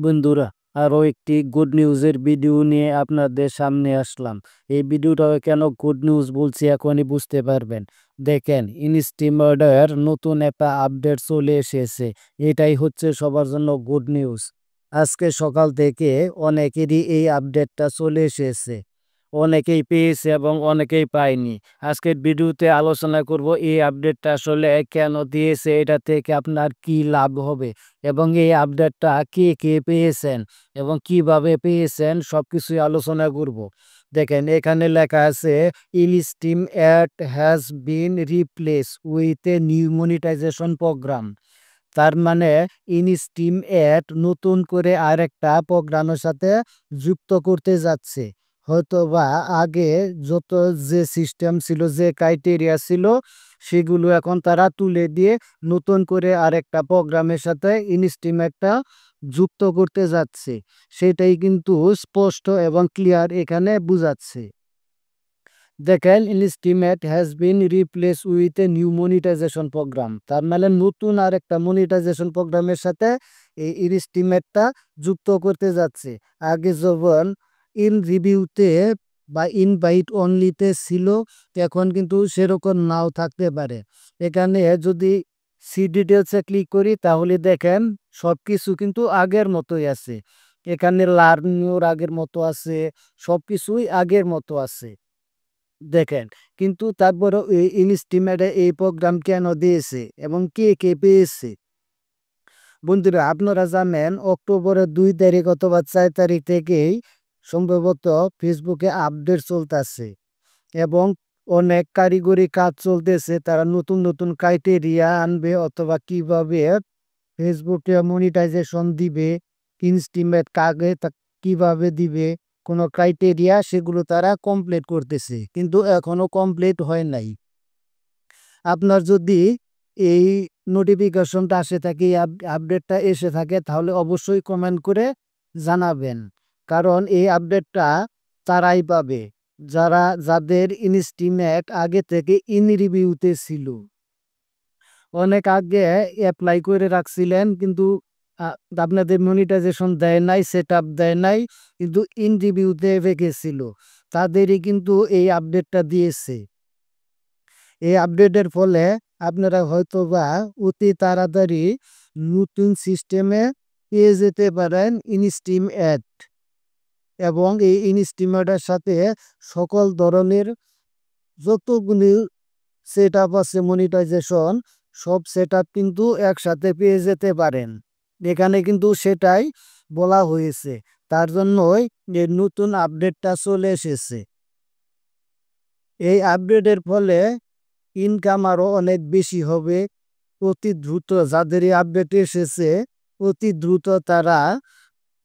বন্ধুরা, আরও একটি গুড নিউজের ভিডিও নিয়ে আপনাদের সামনে আসলাম। এই ভিডিওটা কেন গুড নিউজ বলছি এখনই বুঝতে পারবেন। দেখেন, ইনস্টিমার্ডের নতুন একটা আপডেট চলে এসেছে। এটাই হচ্ছে সবার জন্য গুড নিউজ। আজকে সকাল থেকে অনেকেরই এই আপডেটটা চলে এসেছে। অনেকেই পেয়েছে এবং অনেকেই পায়নি। আজকের ভিডিওতে আলোচনা করব এই আপডেটটা আসলে কেন দিয়েছে, এটা থেকে আপনার কি লাভ হবে এবং এই আপডেটটা কে কে পেয়েছেন এবং কিভাবে পেয়েছেন সবকিছুই আলোচনা করব। দেখেন, এখানে লেখা আছে instream ad has been replace with a new monetization program. তার মানে ইনস্টিম অ্যাড নতুন করে আরেকটা প্রোগ্রামের সাথে যুক্ত করতে যাচ্ছে। হয়তোবা আগে যত যে সিস্টেম ছিল, যে ক্রাইটেরিয়া ছিল, সেগুলো এখন তারা তুলে দিয়ে নতুন করে আরেকটা প্রোগ্রামের সাথে ইনস্টিম একটা যুক্ত করতে যাচ্ছে। সেটাই কিন্তু স্পষ্ট এবং ক্লিয়ার এখানে বুঝাচ্ছে। দেখেন, ইনস্টিমেট has been replace with a new monetization program. তার মানে নতুন আরেকটা মনিটাইজেশন প্রোগ্রামের সাথে এই ইনস্টিমেটটা যুক্ত করতে যাচ্ছে। আগে যখন ইন রিভিউতে বা ইনভাইট অনলিতে ছিল, এখন কিন্তু সেরকম নাও থাকতে পারে। এখানে যদি সি ডিটেলসে ক্লিক করি তাহলে দেখেন সব কিছু কিন্তু আগের মতোই আছে। এখানে লার্নিংও আগের মতো আছে, সব কিছুই আগের মতো আছে। দেখেন, কিন্তু তারপরেও এই ইনস্টিমেটে এই প্রোগ্রাম কেন দিয়েছে এবং কে কে পেয়েছে। বন্ধুরা, আপনারা জানেন অক্টোবরের 2 তারিখ অথবা 4 তারিখ থেকেই সম্ভবত ফেসবুকে আপডেট চলতেছে এবং অনেক কারিগরি কাজ চলতেছে। তারা নতুন নতুন ক্রাইটেরিয়া আনবে অথবা কিভাবে ফেসবুকে মনিটাইজেশন দিবে, ইনস্টিমেট কাকে কিভাবে দিবে, কোনো ক্রাইটেরিয়া সেগুলো তারা কমপ্লিট করতেছে, কিন্তু এখনো কমপ্লিট হয় নাই। আপনার যদি এই নোটিফিকেশনটা আসে থাকে, এই আপডেটটা এসে থাকে, তাহলে অবশ্যই কমেন্ট করে জানাবেন। কারণ এই আপডেটটা তারাই পাবে যাদের ইনস্টিমেট আগে থেকে ইন রিভিউতে ছিল। অনেক আগে অ্যাপ্লাই করে রাখছিলেন, কিন্তু আপনাদের মনিটাইজেশন দেয় নাই, সেট আপ দেয় নাই, কিন্তু ইন রিভিউতে রেখেছিল। তাদেরই কিন্তু এই আপডেটটা দিয়েছে। এই আপডেটের ফলে আপনারা হয়তোবা অতি তাড়াতাড়ি নতুন সিস্টেমে পেয়ে যেতে পারেন ইনস্টিম অ্যাড। এবং এই ইনস্টিমেটের সাথে সকল ধরনের যতগুলি সেট আপ আছে মনিটাইজেশন, সব সেট আপ কিন্তু একসাথে পেয়ে যেতে পারেন। এখানে কিন্তু সেটাই বলা হয়েছে। তার জন্যই এই নতুন আপডেটটা চলে এসেছে। এই আপডেটের ফলে ইনকাম আরও অনেক বেশি হবে। অতি দ্রুত যাদের এই আপডেট এসেছে, অতি দ্রুত তারা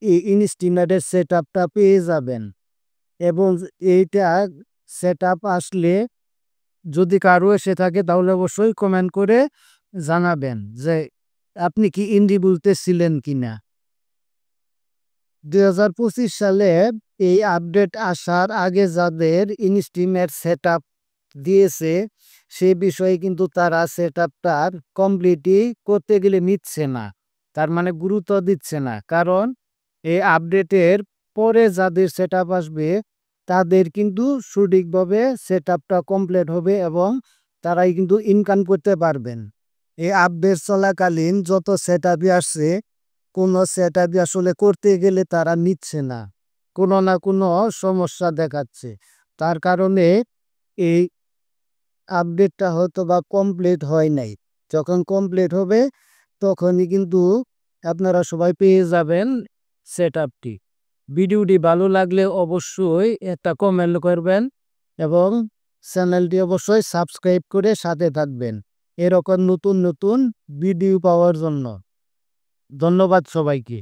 এই ইনস্টিমেটের সেট আপটা পেয়ে যাবেন। এবং এইটা সেট আপ আসলে যদি কারো এসে থাকে তাহলে অবশ্যই কমেন্ট করে জানাবেন যে আপনি কি ইন্ডি বলতেছিলেন কিনা। 2025 সালে এই আপডেট আসার আগে যাদের ইনস্টিমেট সেট আপ দিয়েছে, সে বিষয়ে কিন্তু তারা সেট আপটার কমপ্লিটই করতে গেলে নিচ্ছে না। তার মানে গুরুত্ব দিচ্ছে না, কারণ এই আপডেটের পরে যাদের সেট আপ আসবে তাদের কিন্তু সঠিকভাবে সেট আপটা কমপ্লিট হবে এবং তারাই কিন্তু ইনকাম করতে পারবেন। এই আপডেট চলাকালীন যত সেট আপই আসছে, কোনো সেট আপই আসলে করতে গেলে তারা নিচ্ছে না, কোনো না কোনো সমস্যা দেখাচ্ছে। তার কারণে এই আপডেটটা হয়তো বা কমপ্লিট হয় নাই। যখন কমপ্লিট হবে তখনই কিন্তু আপনারা সবাই পেয়ে যাবেন সেট আপটি। ভিডিওটি ভালো লাগলে অবশ্যই একটা কমেন্ট করবেন এবং চ্যানেলটি অবশ্যই সাবস্ক্রাইব করে সাথে থাকবেন এরকম নতুন নতুন ভিডিও পাওয়ার জন্য। ধন্যবাদ সবাইকে।